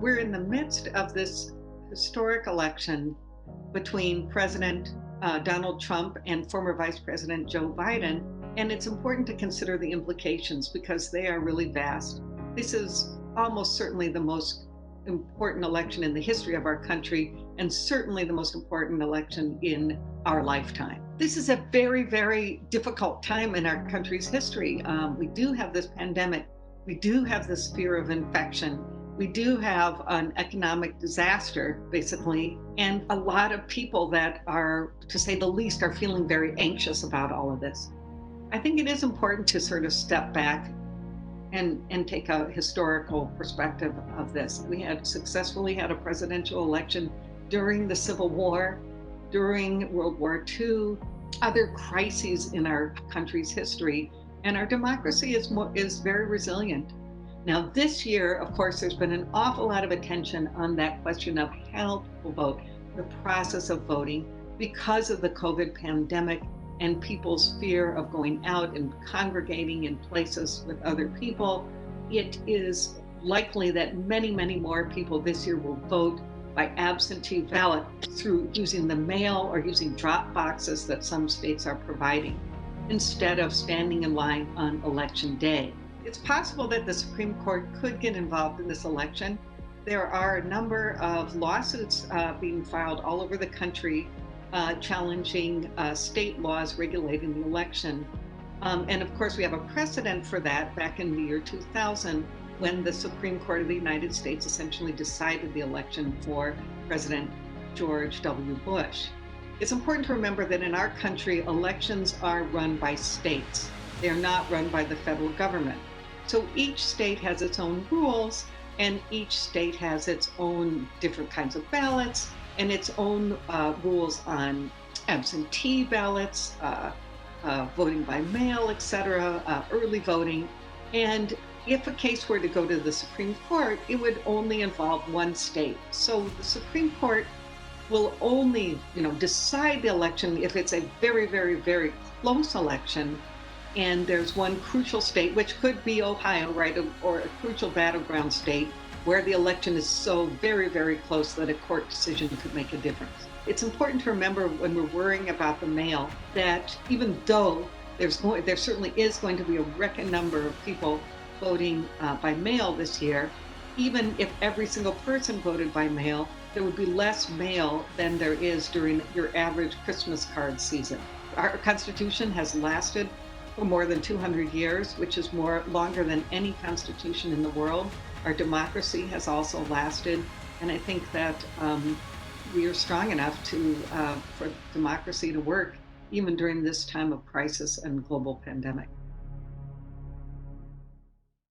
We're in the midst of this historic election between President Donald Trump and former Vice President Joe Biden. And it's important to consider the implications because they are really vast. This is almost certainly the most important election in the history of our country, and certainly the most important election in our lifetime. This is a very, very difficult time in our country's history. We do have this pandemic. We do have this fear of infection. We do have an economic disaster, basically, and a lot of people that are, to say the least, are feeling very anxious about all of this. I think it is important to sort of step back and take a historical perspective of this. We had successfully had a presidential election during the Civil War, during World War II, other crises in our country's history, and our democracy is very resilient. Now, this year, of course, there's been an awful lot of attention on that question of how people vote, the process of voting, because of the COVID pandemic and people's fear of going out and congregating in places with other people. It is likely that many, many more people this year will vote by absentee ballot through using the mail or using drop boxes that some states are providing, instead of standing in line on election day. It's possible that the Supreme Court could get involved in this election. There are a number of lawsuits being filed all over the country challenging state laws regulating the election. And of course, we have a precedent for that back in the year 2000, when the Supreme Court of the United States essentially decided the election for President George W. Bush. It's important to remember that in our country, elections are run by states. They are not run by the federal government. So each state has its own rules, and each state has its own different kinds of ballots and its own rules on absentee ballots, voting by mail, etc., early voting. And if a case were to go to the Supreme Court, it would only involve one state. So the Supreme Court will only, decide the election if it's a very, very, very close election. And there's one crucial state, which could be Ohio, right, or a crucial battleground state, where the election is so very, very close that a court decision could make a difference. It's important to remember when we're worrying about the mail that even though there certainly is going to be a record number of people voting by mail this year, even if every single person voted by mail, there would be less mail than there is during your average Christmas card season. Our Constitution has lasted for more than 200 years, which is longer than any constitution in the world. Our democracy has also lasted, and I think that we are strong enough for democracy to work even during this time of crisis and global pandemic.